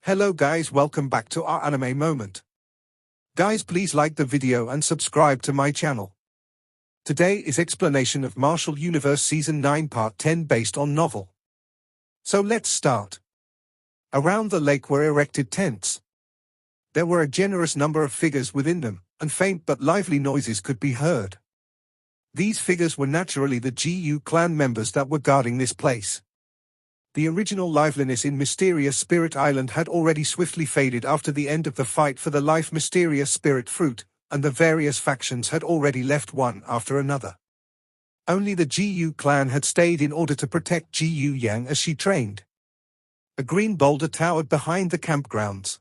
Hello guys, welcome back to our anime moment. Guys, please like the video and subscribe to my channel. Today is explanation of Martial Universe Season 9 Part 10 based on novel. So let's start. Around the lake were erected tents. There were a generous number of figures within them, and faint but lively noises could be heard. These figures were naturally the Jiu clan members that were guarding this place. The original liveliness in Mysterious Spirit Island had already swiftly faded after the end of the fight for the life Mysterious Spirit Fruit, and the various factions had already left one after another. Only the Jiu clan had stayed in order to protect Jiu Yang as she trained. A green boulder towered behind the campgrounds.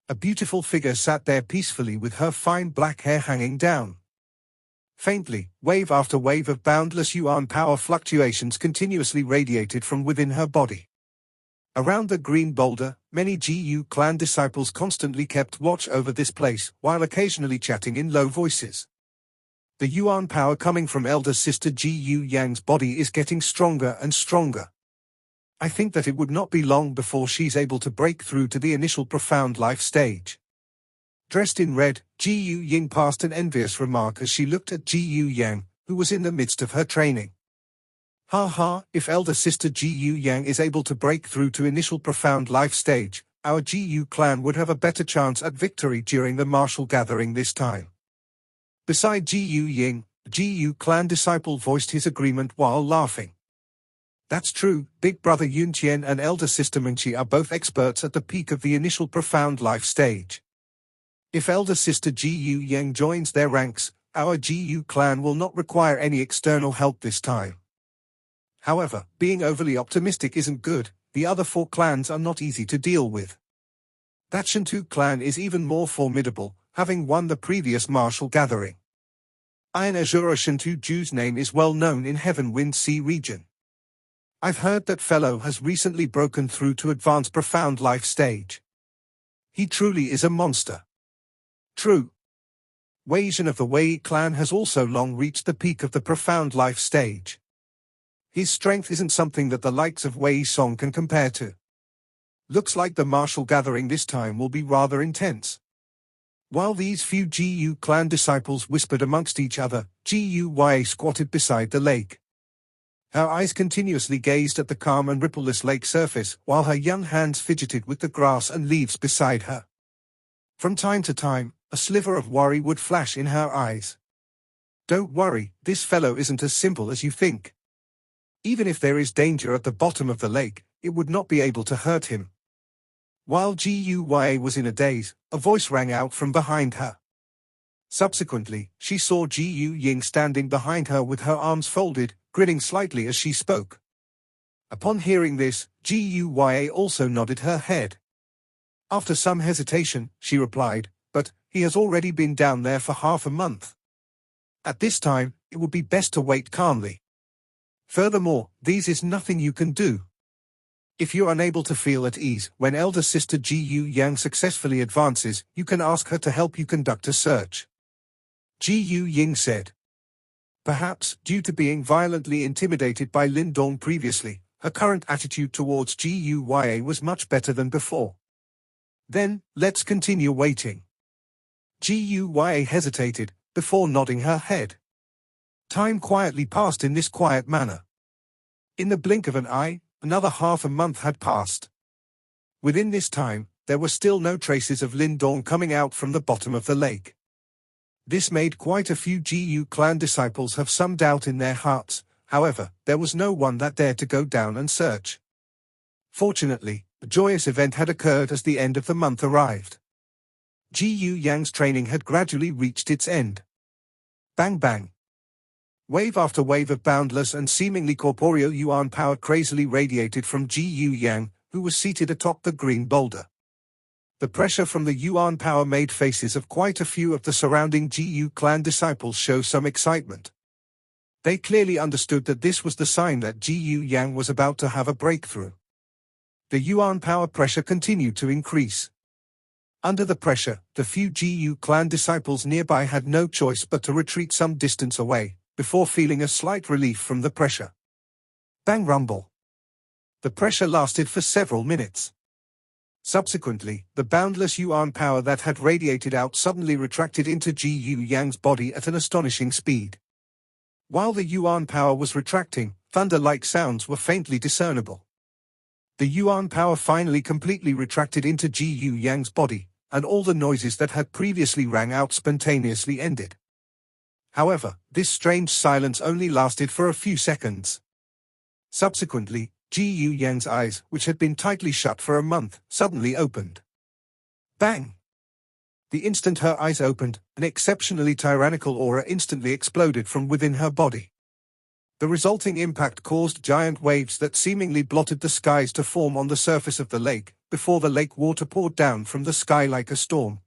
A beautiful figure sat there peacefully with her fine black hair hanging down. Faintly, wave after wave of boundless yuan power fluctuations continuously radiated from within her body. Around the green boulder, many Jiu clan disciples constantly kept watch over this place, while occasionally chatting in low voices. The yuan power coming from elder sister Jiu Yang's body is getting stronger and stronger. I think that it would not be long before she's able to break through to the initial profound life stage. Dressed in red, Jiu Yang passed an envious remark as she looked at Jiu Yang, who was in the midst of her training. Ha ha, if elder sister Jiu Yang is able to break through to initial profound life stage, our Jiu clan would have a better chance at victory during the martial gathering this time. Beside Jiu Yang, the Jiu clan disciple voiced his agreement while laughing. That's true, big brother Yun Qian and elder sister Mingqi are both experts at the peak of the initial profound life stage. If elder sister Jiu Yang joins their ranks, our Jiu clan will not require any external help this time. However, being overly optimistic isn't good. The other four clans are not easy to deal with. That Shantu clan is even more formidable, having won the previous martial gathering. Iron Azura Shantu Ju's name is well known in Heaven Wind Sea region. I've heard that fellow has recently broken through to advanced profound life stage. He truly is a monster. True. Wei Zhen of the Wei clan has also long reached the peak of the profound life stage. His strength isn't something that the likes of Wei Song can compare to. Looks like the martial gathering this time will be rather intense. While these few Jiu clan disciples whispered amongst each other, Jiu squatted beside the lake. Her eyes continuously gazed at the calm and rippleless lake surface, while her young hands fidgeted with the grass and leaves beside her. From time to time, a sliver of worry would flash in her eyes. Don't worry, this fellow isn't as simple as you think. Even if there is danger at the bottom of the lake, it would not be able to hurt him. While Jiu was in a daze, a voice rang out from behind her. Subsequently, she saw Jiu Yang standing behind her with her arms folded, grinning slightly as she spoke. Upon hearing this, Jiu also nodded her head. After some hesitation, she replied, "But he has already been down there for half a month. At this time, it would be best to wait calmly. Furthermore, these is nothing you can do. If you're unable to feel at ease when elder sister Jiu Yang successfully advances, you can ask her to help you conduct a search." Jiu Yang said. Perhaps, due to being violently intimidated by Lin Dong previously, her current attitude towards Jiu was much better than before. Then, let's continue waiting. Jiu hesitated, before nodding her head. Time quietly passed in this quiet manner. In the blink of an eye, another half a month had passed. Within this time, there were still no traces of Lin Dong coming out from the bottom of the lake. This made quite a few Jiu clan disciples have some doubt in their hearts. However, there was no one that dared to go down and search. Fortunately, a joyous event had occurred as the end of the month arrived. Jiu Yang's training had gradually reached its end. Bang bang. Wave after wave of boundless and seemingly corporeal yuan power crazily radiated from Jiu Yang, who was seated atop the green boulder. The pressure from the yuan power made faces of quite a few of the surrounding Jiu clan disciples show some excitement. They clearly understood that this was the sign that Jiu Yang was about to have a breakthrough. The yuan power pressure continued to increase. Under the pressure, the few Jiu clan disciples nearby had no choice but to retreat some distance away, before feeling a slight relief from the pressure. Bang rumble. The pressure lasted for several minutes. Subsequently, the boundless Yuan power that had radiated out suddenly retracted into Jiu Yang's body at an astonishing speed. While the Yuan power was retracting, thunder-like sounds were faintly discernible. The Yuan power finally completely retracted into Jiu Yang's body, and all the noises that had previously rang out spontaneously ended. However, this strange silence only lasted for a few seconds. Subsequently, Jiu Yang's eyes, which had been tightly shut for a month, suddenly opened. Bang! The instant her eyes opened, an exceptionally tyrannical aura instantly exploded from within her body. The resulting impact caused giant waves that seemingly blotted the skies to form on the surface of the lake, before the lake water poured down from the sky like a storm.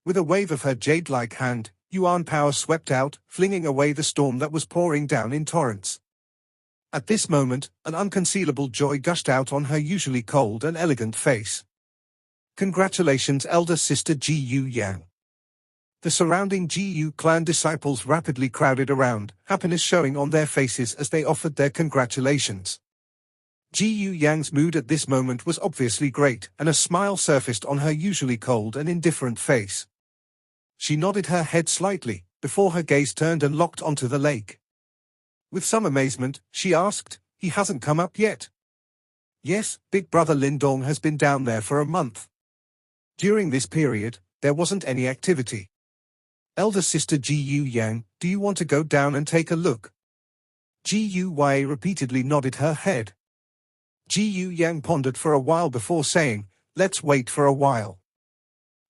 With a wave of her jade-like hand, Yuan power swept out, flinging away the storm that was pouring down in torrents. At this moment, an unconcealable joy gushed out on her usually cold and elegant face. Congratulations, elder sister Jiu Yang. The surrounding Jiu clan disciples rapidly crowded around, happiness showing on their faces as they offered their congratulations. Jiu Yang's mood at this moment was obviously great, and a smile surfaced on her usually cold and indifferent face. She nodded her head slightly, before her gaze turned and locked onto the lake. With some amazement, she asked, "He hasn't come up yet?" "Yes, big brother Lin Dong has been down there for a month. During this period, there wasn't any activity. Elder sister Jiu Yang, do you want to go down and take a look?" Jiu Yang repeatedly nodded her head. Jiu Yang pondered for a while before saying, "Let's wait for a while.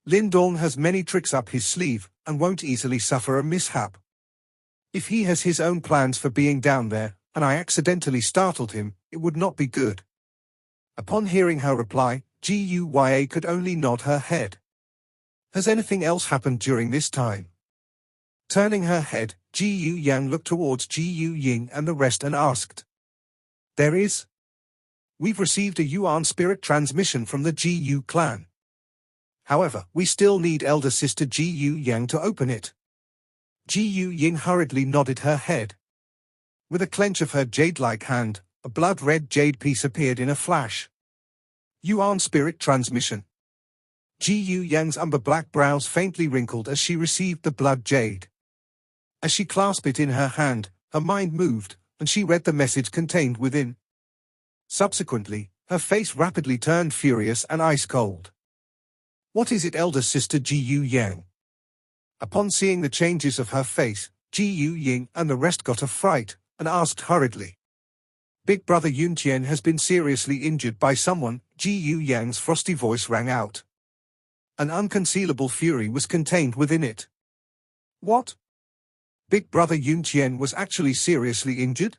Lin Dong has many tricks up his sleeve, and won't easily suffer a mishap. If he has his own plans for being down there, and I accidentally startled him, it would not be good." Upon hearing her reply, Jiu Yang could only nod her head. "Has anything else happened during this time?" Turning her head, Jiu Yang looked towards Jiu Ying and the rest and asked. "There is. We've received a Yuan spirit transmission from the Jiu clan. However, we still need elder sister Jiu Yang to open it." Jiu Ying hurriedly nodded her head. With a clench of her jade-like hand, a blood-red jade piece appeared in a flash. Yuan spirit transmission. Jiu Yang's umber-black brows faintly wrinkled as she received the blood jade. As she clasped it in her hand, her mind moved, and she read the message contained within. Subsequently, her face rapidly turned furious and ice-cold. "What is it, elder sister Jiu Yang?" Upon seeing the changes of her face, Jiu Ying and the rest got a fright, and asked hurriedly. "Big brother Yunqian has been seriously injured by someone," Jiu Yang's frosty voice rang out. An unconcealable fury was contained within it. "What? Big brother Yunqian was actually seriously injured?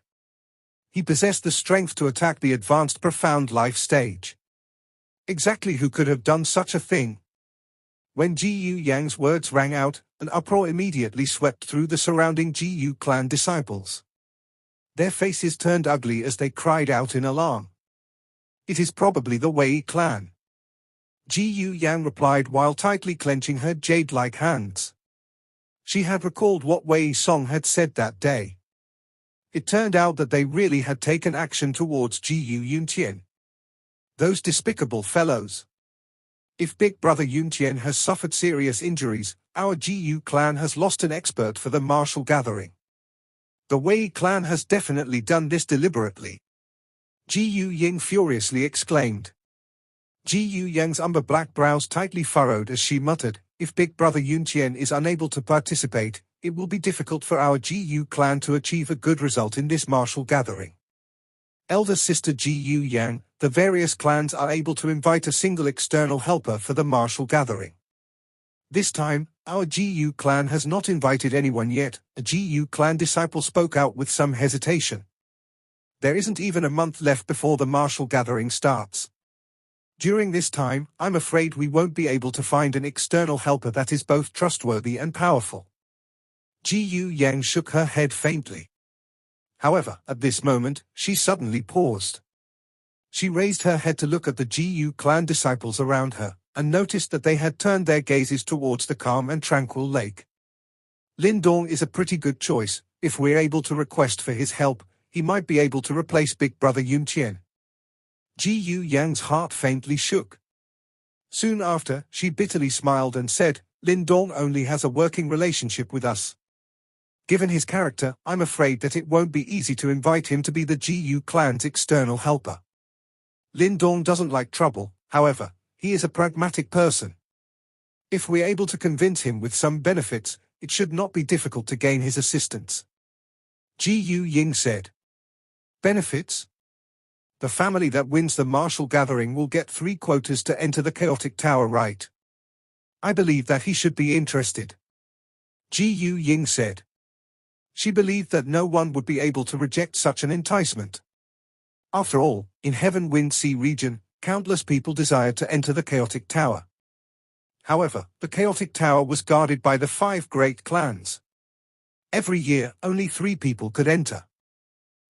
He possessed the strength to attack the advanced profound life stage. Exactly who could have done such a thing?" When Jiu Yang's words rang out, an uproar immediately swept through the surrounding Jiu clan disciples. Their faces turned ugly as they cried out in alarm. "It is probably the Wei clan." Jiu Yang replied while tightly clenching her jade-like hands. She had recalled what Wei Song had said that day. It turned out that they really had taken action towards Jiu Yunqian. Those despicable fellows. If big brother Yunqian has suffered serious injuries, our Jiu clan has lost an expert for the martial gathering. The Wei clan has definitely done this deliberately. Jiu Ying furiously exclaimed. Jiu Yang's umber-black brows tightly furrowed as she muttered, "If big brother Yunqian is unable to participate, it will be difficult for our Jiu clan to achieve a good result in this martial gathering. Elder sister Jiu Yang, the various clans are able to invite a single external helper for the martial gathering. This time, our Jiu clan has not invited anyone yet," a Jiu clan disciple spoke out with some hesitation. "There isn't even a month left before the martial gathering starts. During this time, I'm afraid we won't be able to find an external helper that is both trustworthy and powerful." Jiu Yang shook her head faintly. However, at this moment, she suddenly paused. She raised her head to look at the Jiu clan disciples around her, and noticed that they had turned their gazes towards the calm and tranquil lake. "Lin Dong is a pretty good choice. If we're able to request for his help, he might be able to replace big brother Yunqian." Jiu Yang's heart faintly shook. Soon after, she bitterly smiled and said, Lin Dong only has a working relationship with us. Given his character, I'm afraid that it won't be easy to invite him to be the Jiu clan's external helper. Lin Dong doesn't like trouble, however, he is a pragmatic person. If we're able to convince him with some benefits, it should not be difficult to gain his assistance. Jiu Yang said. Benefits? The family that wins the martial gathering will get 3 quotas to enter the chaotic tower, right? I believe that he should be interested. Jiu Yang said. She believed that no one would be able to reject such an enticement. After all, in Heaven Wind Sea region, countless people desired to enter the chaotic tower. However, the chaotic tower was guarded by the 5 great clans. Every year, only 3 people could enter.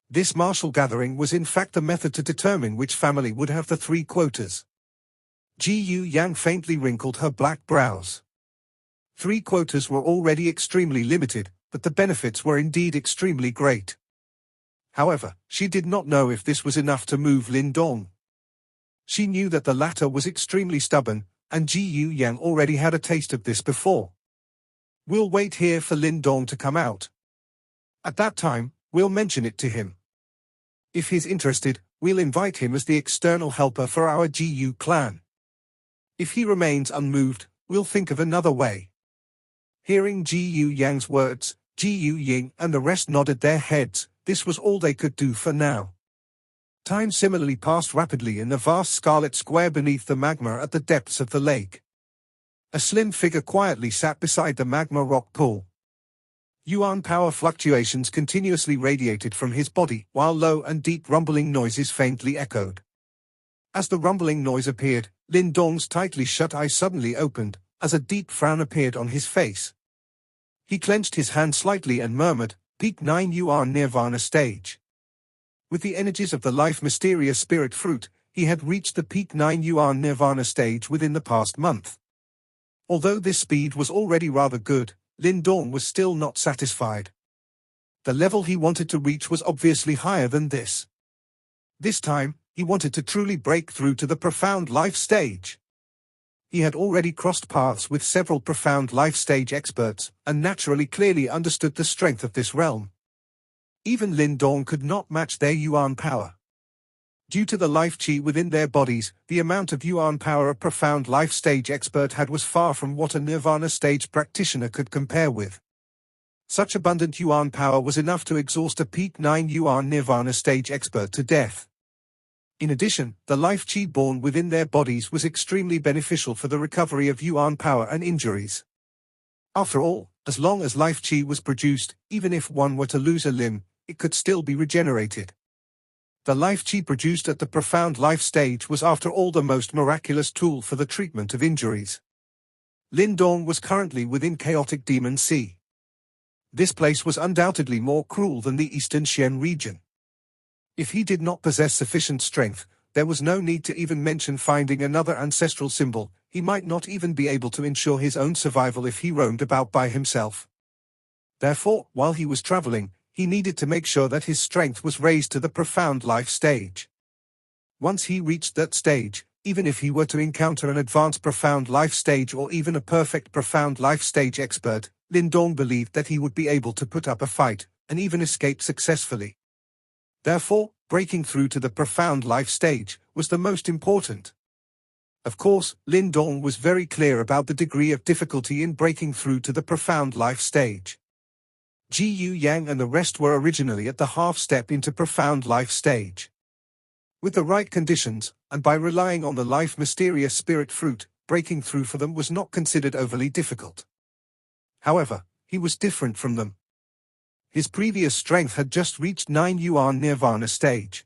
This martial gathering was in fact the method to determine which family would have the 3 quotas. Jiu Yang faintly wrinkled her black brows. 3 quotas were already extremely limited, but the benefits were indeed extremely great. However, she did not know if this was enough to move Lin Dong. She knew that the latter was extremely stubborn, and Jiu Yang already had a taste of this before. We'll wait here for Lin Dong to come out. At that time, we'll mention it to him. If he's interested, we'll invite him as the external helper for our Jiu clan. If he remains unmoved, we'll think of another way. Hearing Jiu Yang's words, Jiu Yang and the rest nodded their heads. This was all they could do for now. Time similarly passed rapidly in the vast scarlet square beneath the magma at the depths of the lake. A slim figure quietly sat beside the magma rock pool. Yuan power fluctuations continuously radiated from his body, while low and deep rumbling noises faintly echoed. As the rumbling noise appeared, Lin Dong's tightly shut eyes suddenly opened, as a deep frown appeared on his face. He clenched his hand slightly and murmured, Peak 9 Yuan Nirvana stage. With the energies of the life mysterious spirit fruit, he had reached the Peak 9 Yuan Nirvana stage within the past month. Although this speed was already rather good, Lin Dong was still not satisfied. The level he wanted to reach was obviously higher than this. This time, he wanted to truly break through to the profound life stage. He had already crossed paths with several profound life stage experts, and naturally clearly understood the strength of this realm. Even Lin Dong could not match their Yuan power. Due to the life chi within their bodies, the amount of Yuan power a profound life stage expert had was far from what a Nirvana stage practitioner could compare with. Such abundant Yuan power was enough to exhaust a Peak 9 Yuan Nirvana stage expert to death. In addition, the life chi born within their bodies was extremely beneficial for the recovery of Yuan power and injuries. After all, as long as life chi was produced, even if one were to lose a limb, it could still be regenerated. The life chi produced at the profound life stage was after all the most miraculous tool for the treatment of injuries. Lin Dong was currently within chaotic Demon Sea. This place was undoubtedly more cruel than the Eastern Xian region. If he did not possess sufficient strength, there was no need to even mention finding another ancestral symbol. He might not even be able to ensure his own survival if he roamed about by himself. Therefore, while he was traveling, he needed to make sure that his strength was raised to the profound life stage. Once he reached that stage, even if he were to encounter an advanced profound life stage or even a perfect profound life stage expert, Lin Dong believed that he would be able to put up a fight, and even escape successfully. Therefore, breaking through to the profound life stage was the most important. Of course, Lin Dong was very clear about the degree of difficulty in breaking through to the profound life stage. Jiu Yang and the rest were originally at the half step into profound life stage. With the right conditions, and by relying on the life mysterious spirit fruit, breaking through for them was not considered overly difficult. However, he was different from them. His previous strength had just reached 9 Yuan Nirvana stage.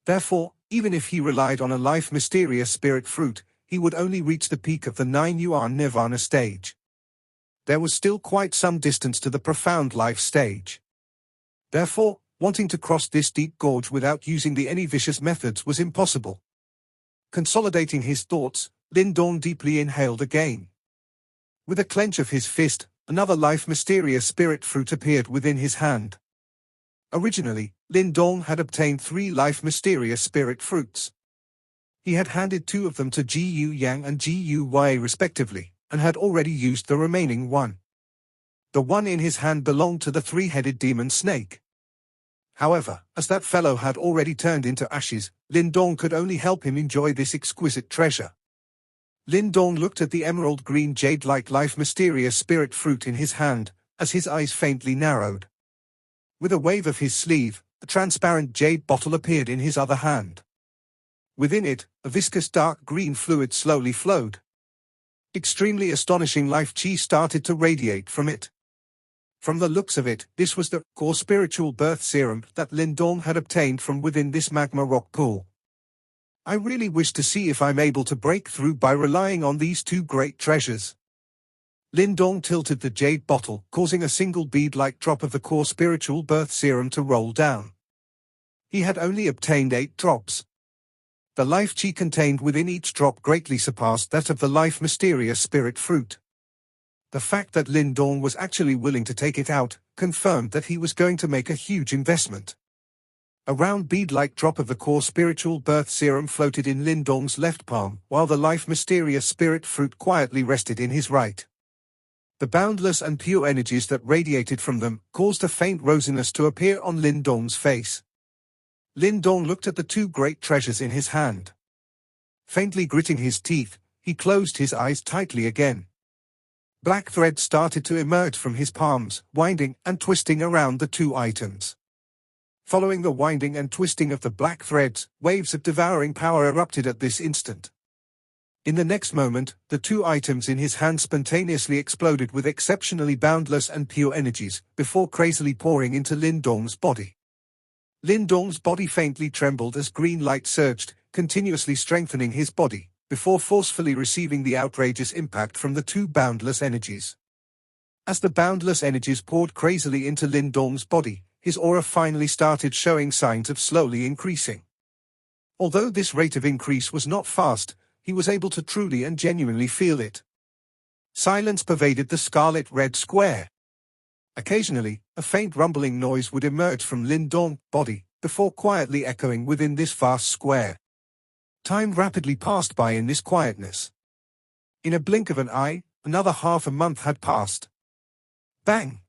Therefore, even if he relied on a life mysterious spirit fruit, he would only reach the peak of the 9 Yuan Nirvana stage. There was still quite some distance to the profound life stage. Therefore, wanting to cross this deep gorge without using any vicious methods was impossible. Consolidating his thoughts, Lin Dong deeply inhaled again. With a clench of his fist, another life mysterious spirit fruit appeared within his hand. Originally, Lin Dong had obtained 3 life mysterious spirit fruits. He had handed 2 of them to Jiu Yang and Jiu respectively, and had already used the remaining one. The one in his hand belonged to the 3-headed demon snake. However, as that fellow had already turned into ashes, Lin Dong could only help him enjoy this exquisite treasure. Lin Dong looked at the emerald green jade-like life mysterious spirit fruit in his hand, as his eyes faintly narrowed. With a wave of his sleeve, a transparent jade bottle appeared in his other hand. Within it, a viscous dark green fluid slowly flowed. Extremely astonishing life chi started to radiate from it. From the looks of it, this was the core spiritual birth serum that Lin Dong had obtained from within this magma rock pool. I really wish to see if I'm able to break through by relying on these 2 great treasures. Lin Dong tilted the jade bottle, causing a single bead-like drop of the core spiritual birth serum to roll down. He had only obtained 8 drops. The life chi contained within each drop greatly surpassed that of the life mysterious spirit fruit. The fact that Lin Dong was actually willing to take it out confirmed that he was going to make a huge investment. A round bead-like drop of the core spiritual birth serum floated in Lin Dong's left palm, while the life mysterious spirit fruit quietly rested in his right. The boundless and pure energies that radiated from them caused a faint rosiness to appear on Lin Dong's face. Lin Dong looked at the 2 great treasures in his hand. Faintly gritting his teeth, he closed his eyes tightly again. Black threads started to emerge from his palms, winding and twisting around the 2 items. Following the winding and twisting of the black threads, waves of devouring power erupted at this instant. In the next moment, the 2 items in his hand spontaneously exploded with exceptionally boundless and pure energies, before crazily pouring into Lin Dong's body. Lin Dong's body faintly trembled as green light surged, continuously strengthening his body, before forcefully receiving the outrageous impact from the 2 boundless energies. As the boundless energies poured crazily into Lin Dong's body, his aura finally started showing signs of slowly increasing. Although this rate of increase was not fast, he was able to truly and genuinely feel it. Silence pervaded the scarlet-red square. Occasionally, a faint rumbling noise would emerge from Lin Dong's body, before quietly echoing within this vast square. Time rapidly passed by in this quietness. In a blink of an eye, another half a month had passed. Bang!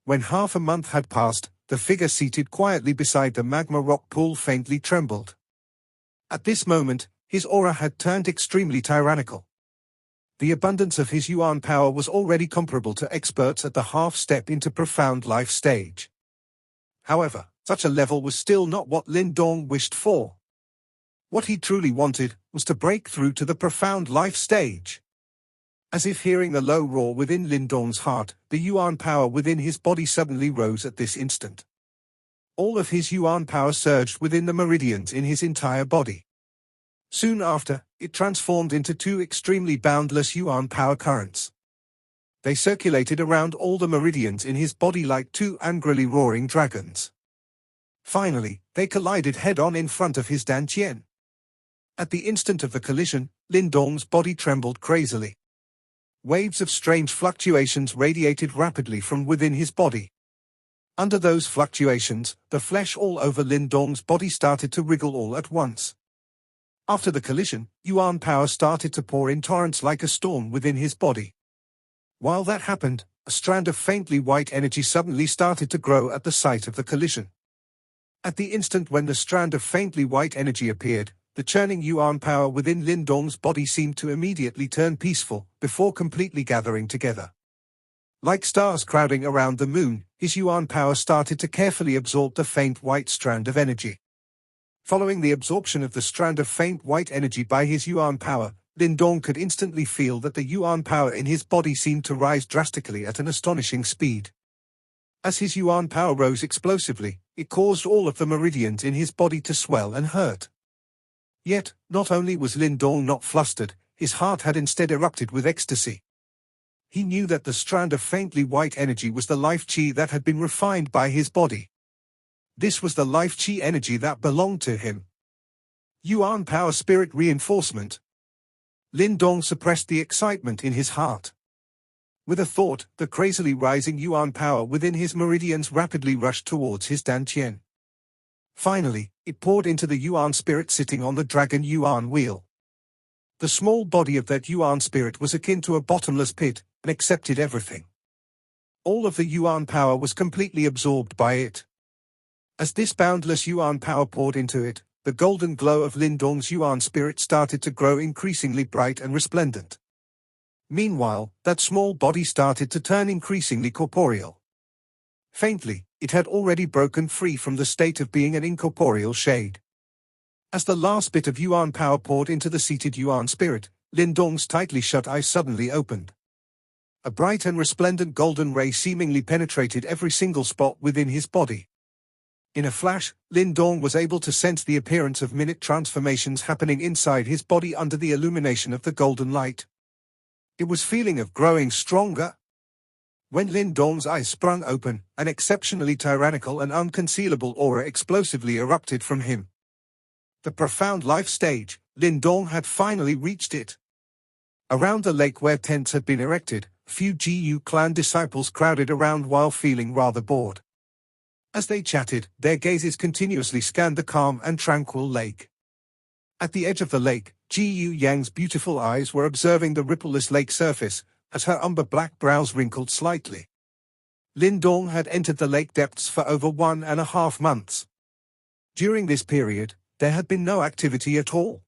When half a month had passed, the figure seated quietly beside the magma rock pool faintly trembled. At this moment, his aura had turned extremely tyrannical. The abundance of his Yuan power was already comparable to experts at the half-step into profound life stage. However, such a level was still not what Lin Dong wished for. What he truly wanted was to break through to the profound life stage. As if hearing the low roar within Lin Dong's heart, the Yuan power within his body suddenly rose at this instant. All of his Yuan power surged within the meridians in his entire body. Soon after, it transformed into 2 extremely boundless Yuan power currents. They circulated around all the meridians in his body like 2 angrily roaring dragons. Finally, they collided head-on in front of his dantian. At the instant of the collision, Lin Dong's body trembled crazily. Waves of strange fluctuations radiated rapidly from within his body. Under those fluctuations, the flesh all over Lin Dong's body started to wriggle all at once. After the collision, Yuan power started to pour in torrents like a storm within his body. While that happened, a strand of faintly white energy suddenly started to grow at the site of the collision. At the instant when the strand of faintly white energy appeared, the churning Yuan power within Lin Dong's body seemed to immediately turn peaceful, before completely gathering together. Like stars crowding around the moon, his Yuan power started to carefully absorb the faint white strand of energy. Following the absorption of the strand of faint white energy by his Yuan power, Lin Dong could instantly feel that the Yuan power in his body seemed to rise drastically at an astonishing speed. As his Yuan power rose explosively, it caused all of the meridians in his body to swell and hurt. Yet, not only was Lin Dong not flustered, his heart had instead erupted with ecstasy. He knew that the strand of faintly white energy was the life chi that had been refined by his body. This was the life chi energy that belonged to him. Yuan power spirit reinforcement. Lin Dong suppressed the excitement in his heart. With a thought, the crazily rising Yuan power within his meridians rapidly rushed towards his dantian. Finally, it poured into the Yuan spirit sitting on the dragon Yuan wheel. The small body of that Yuan spirit was akin to a bottomless pit, and accepted everything. All of the Yuan power was completely absorbed by it. As this boundless Yuan power poured into it, the golden glow of Lin Dong's Yuan spirit started to grow increasingly bright and resplendent. Meanwhile, that small body started to turn increasingly corporeal. Faintly, it had already broken free from the state of being an incorporeal shade. As the last bit of Yuan power poured into the seated Yuan spirit, Lin Dong's tightly shut eyes suddenly opened. A bright and resplendent golden ray seemingly penetrated every single spot within his body. In a flash, Lin Dong was able to sense the appearance of minute transformations happening inside his body under the illumination of the golden light. It was feeling of growing stronger. When Lin Dong's eyes sprung open, an exceptionally tyrannical and unconcealable aura explosively erupted from him. The profound life stage, Lin Dong had finally reached it. Around the lake where tents had been erected, few Jiu clan disciples crowded around while feeling rather bored. As they chatted, their gazes continuously scanned the calm and tranquil lake. At the edge of the lake, Jiu Yang's beautiful eyes were observing the rippleless lake surface, as her umber-black brows wrinkled slightly. Lin Dong had entered the lake depths for over 1.5 months. During this period, there had been no activity at all.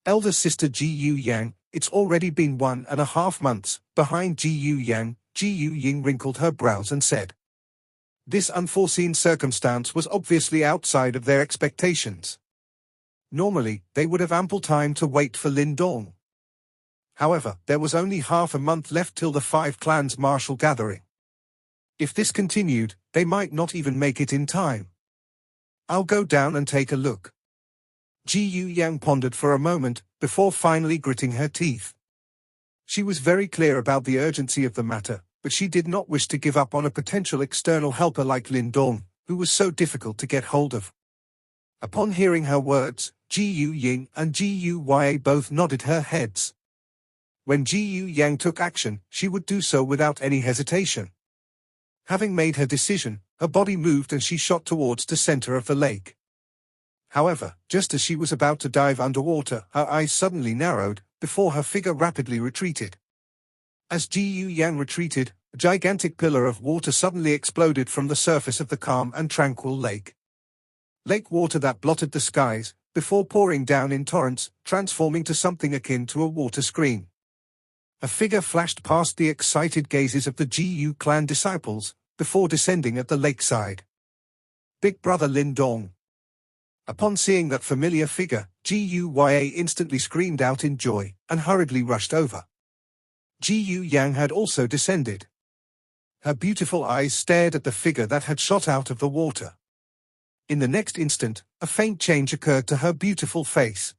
Elder sister Jiu Yang, it's already been 1.5 months. Behind Jiu Yang, Jiu Ying wrinkled her brows and said. This unforeseen circumstance was obviously outside of their expectations. Normally, they would have ample time to wait for Lin Dong. However, there was only half a month left till the 5 clans' martial gathering. If this continued, they might not even make it in time. I'll go down and take a look. Jiu Yang pondered for a moment, before finally gritting her teeth. She was very clear about the urgency of the matter, but she did not wish to give up on a potential external helper like Lin Dong, who was so difficult to get hold of. Upon hearing her words, Jiu Ying and Jiu Ya both nodded her heads. When Jiu Yang took action, she would do so without any hesitation. Having made her decision, her body moved and she shot towards the center of the lake. However, just as she was about to dive underwater, her eyes suddenly narrowed, before her figure rapidly retreated. As Jiu Yang retreated, a gigantic pillar of water suddenly exploded from the surface of the calm and tranquil lake. Lake water that blotted the skies, before pouring down in torrents, transforming to something akin to a water screen. A figure flashed past the excited gazes of the Jiu clan disciples, before descending at the lakeside. Big brother Lin Dong. Upon seeing that familiar figure, Jiu Ya instantly screamed out in joy, and hurriedly rushed over. Jiu Yang had also descended. Her beautiful eyes stared at the figure that had shot out of the water. In the next instant, a faint change occurred to her beautiful face.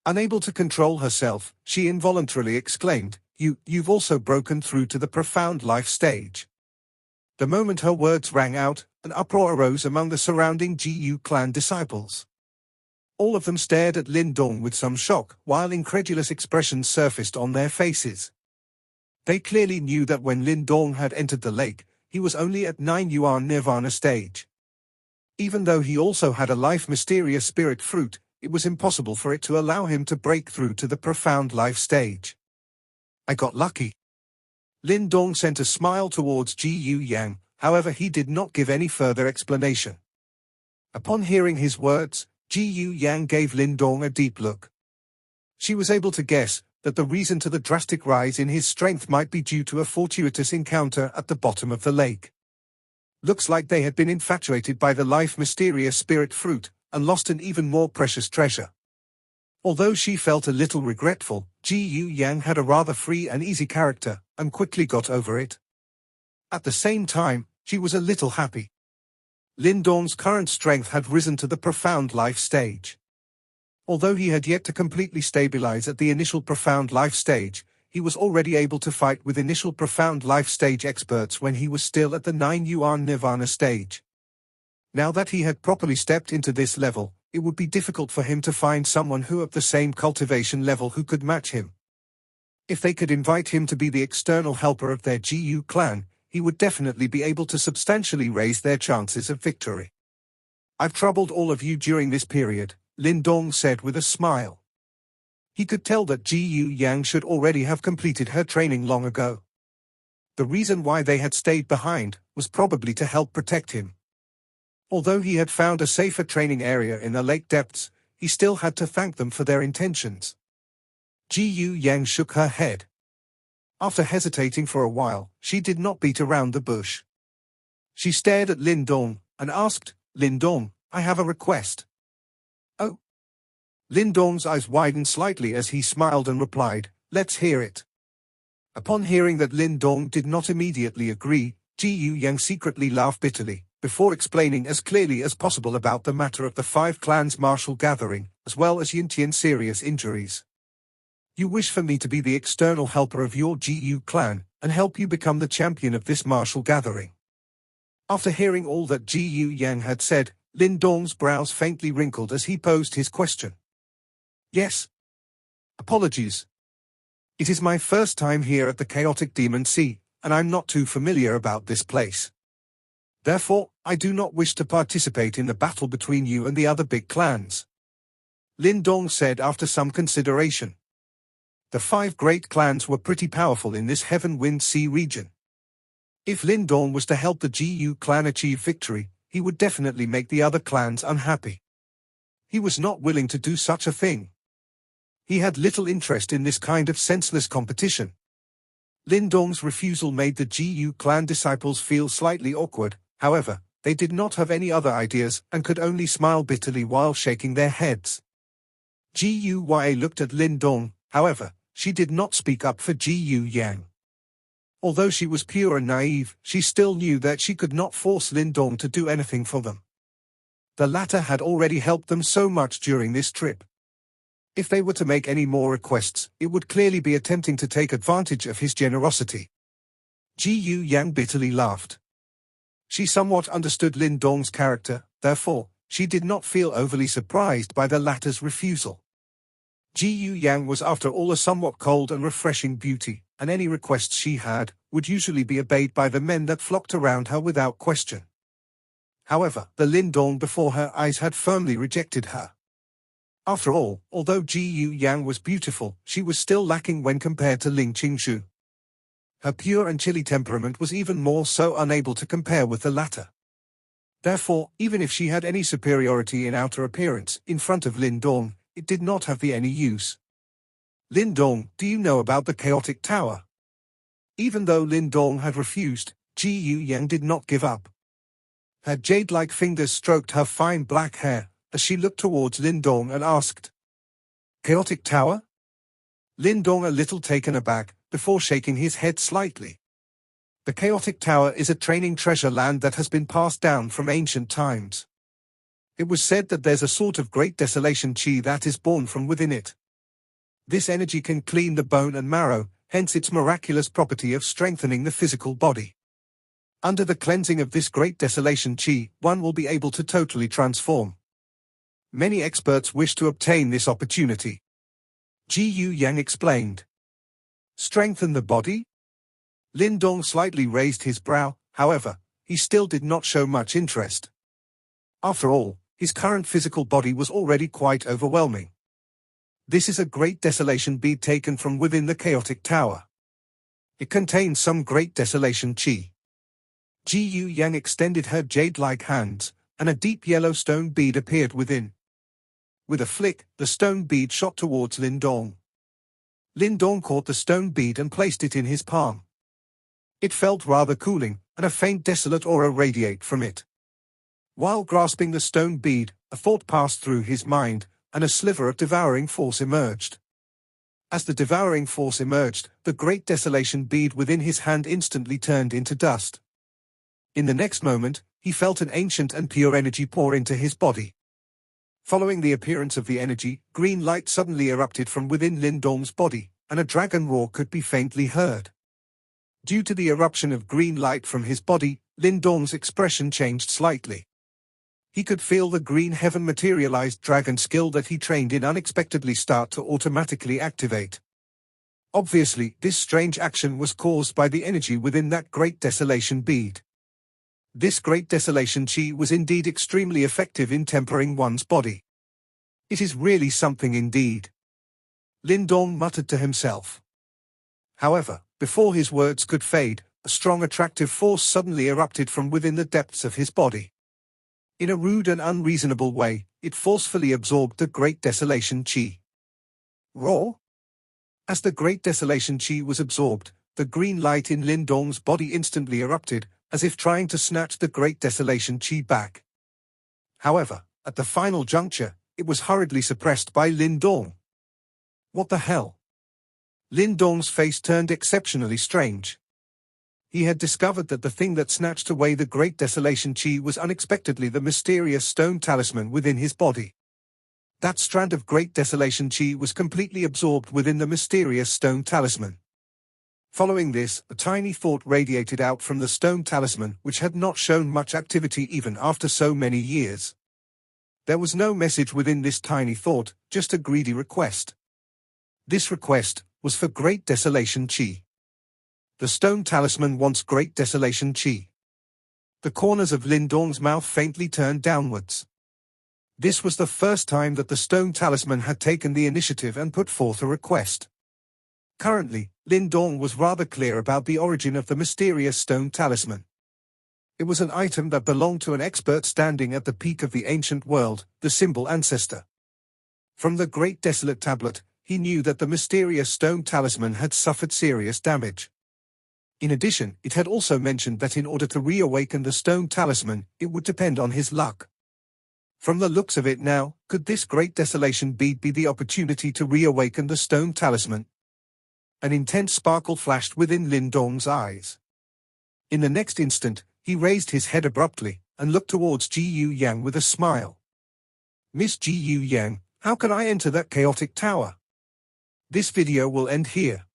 Unable to control herself, she involuntarily exclaimed, You've also broken through to the profound life stage. The moment her words rang out, an uproar arose among the surrounding Jiu clan disciples. All of them stared at Lin Dong with some shock, while incredulous expressions surfaced on their faces. They clearly knew that when Lin Dong had entered the lake, he was only at 9 Yuan Nirvana stage. Even though he also had a life mysterious spirit fruit, it was impossible for it to allow him to break through to the profound life stage. I got lucky. Lin Dong sent a smile towards Jiu Yang, however he did not give any further explanation. Upon hearing his words, Jiu Yang gave Lin Dong a deep look. She was able to guess that the reason to the drastic rise in his strength might be due to a fortuitous encounter at the bottom of the lake. Looks like they had been infatuated by the life mysterious spirit fruit, and lost an even more precious treasure. Although she felt a little regretful, Jiu Yang had a rather free and easy character, and quickly got over it. At the same time, she was a little happy. Lin Dong's current strength had risen to the profound life stage. Although he had yet to completely stabilize at the initial profound life stage, he was already able to fight with initial profound life stage experts when he was still at the 9 Yuan Nirvana stage. Now that he had properly stepped into this level, it would be difficult for him to find someone who at the same cultivation level who could match him. If they could invite him to be the external helper of their Jiu clan, he would definitely be able to substantially raise their chances of victory. I've troubled all of you during this period, Lin Dong said with a smile. He could tell that Jiu Yang should already have completed her training long ago. The reason why they had stayed behind was probably to help protect him. Although he had found a safer training area in the lake depths, he still had to thank them for their intentions. Jiu Yang shook her head. After hesitating for a while, she did not beat around the bush. She stared at Lin Dong and asked, Lin Dong, I have a request. Oh. Lin Dong's eyes widened slightly as he smiled and replied, let's hear it. Upon hearing that Lin Dong did not immediately agree, Jiu Yang secretly laughed bitterly, before explaining as clearly as possible about the matter of the 5 clans' martial gathering, as well as Yin Tian's serious injuries. You wish for me to be the external helper of your Jiu clan, and help you become the champion of this martial gathering. After hearing all that Jiu Yang had said, Lin Dong's brows faintly wrinkled as he posed his question. Yes. Apologies. It is my first time here at the Chaotic Demon Sea, and I'm not too familiar about this place. Therefore, I do not wish to participate in the battle between you and the other big clans. Lin Dong said after some consideration. The 5 great clans were pretty powerful in this Heaven Wind Sea region. If Lin Dong was to help the Jiu clan achieve victory, he would definitely make the other clans unhappy. He was not willing to do such a thing. He had little interest in this kind of senseless competition. Lin Dong's refusal made the Jiu clan disciples feel slightly awkward, however, they did not have any other ideas and could only smile bitterly while shaking their heads. Jiu looked at Lin Dong, however, she did not speak up for Jiu Yang. Although she was pure and naive, she still knew that she could not force Lin Dong to do anything for them. The latter had already helped them so much during this trip. If they were to make any more requests, it would clearly be attempting to take advantage of his generosity. Jiu Yang bitterly laughed. She somewhat understood Lin Dong's character, therefore, she did not feel overly surprised by the latter's refusal. Jiu Yang was after all a somewhat cold and refreshing beauty, and any requests she had would usually be obeyed by the men that flocked around her without question. However, the Lin Dong before her eyes had firmly rejected her. After all, although Jiu Yang was beautiful, she was still lacking when compared to Ling Qingzhu. Her pure and chilly temperament was even more so unable to compare with the latter. Therefore, even if she had any superiority in outer appearance in front of Lin Dong, it did not have any use. Lin Dong, do you know about the Chaotic Tower? Even though Lin Dong had refused, Jiu Yang did not give up. Her jade-like fingers stroked her fine black hair, as she looked towards Lin Dong and asked, Chaotic Tower? Lin Dong a little taken aback, before shaking his head slightly. The Chaotic Tower is a training treasure land that has been passed down from ancient times. It was said that there's a sort of great desolation chi that is born from within it. This energy can clean the bone and marrow, hence its miraculous property of strengthening the physical body. Under the cleansing of this great desolation chi, one will be able to totally transform. Many experts wish to obtain this opportunity. Jiu Yang explained. Strengthen the body? Lin Dong slightly raised his brow, however, he still did not show much interest. After all, his current physical body was already quite overwhelming. This is a great desolation bead taken from within the Chaotic Tower. It contains some great desolation chi. Jiu Yang extended her jade-like hands, and a deep yellow stone bead appeared within. With a flick, the stone bead shot towards Lin Dong. Lin Dong caught the stone bead and placed it in his palm. It felt rather cooling, and a faint desolate aura radiated from it. While grasping the stone bead, a thought passed through his mind, and a sliver of devouring force emerged. As the devouring force emerged, the great desolation bead within his hand instantly turned into dust. In the next moment, he felt an ancient and pure energy pour into his body. Following the appearance of the energy, green light suddenly erupted from within Lin Dong's body, and a dragon roar could be faintly heard. Due to the eruption of green light from his body, Lin Dong's expression changed slightly. He could feel the green heaven materialized dragon skill that he trained in unexpectedly start to automatically activate. Obviously, this strange action was caused by the energy within that great desolation bead. This great desolation chi was indeed extremely effective in tempering one's body. It is really something indeed, Lin Dong muttered to himself. However, before his words could fade, a strong attractive force suddenly erupted from within the depths of his body. In a rude and unreasonable way, it forcefully absorbed the great desolation chi. Raw? As the great desolation chi was absorbed, the green light in Lin Dong's body instantly erupted, as if trying to snatch the great desolation chi back. However, at the final juncture, it was hurriedly suppressed by Lin Dong. What the hell? Lin Dong's face turned exceptionally strange. He had discovered that the thing that snatched away the great desolation chi was unexpectedly the mysterious stone talisman within his body. That strand of great desolation chi was completely absorbed within the mysterious stone talisman. Following this, a tiny thought radiated out from the stone talisman which had not shown much activity even after so many years. There was no message within this tiny thought, just a greedy request. This request was for great desolation chi. The stone talisman wants great desolation chi. The corners of Lin Dong's mouth faintly turned downwards. This was the first time that the stone talisman had taken the initiative and put forth a request. Currently, Lin Dong was rather clear about the origin of the mysterious stone talisman. It was an item that belonged to an expert standing at the peak of the ancient world, the symbol ancestor. From the Great Desolate Tablet, he knew that the mysterious stone talisman had suffered serious damage. In addition, it had also mentioned that in order to reawaken the stone talisman, it would depend on his luck. From the looks of it now, could this great desolation bead be the opportunity to reawaken the stone talisman? An intense sparkle flashed within Lin Dong's eyes. In the next instant, he raised his head abruptly, and looked towards Jiu Yang with a smile. Miss Jiu Yang, how can I enter that chaotic tower? This video will end here.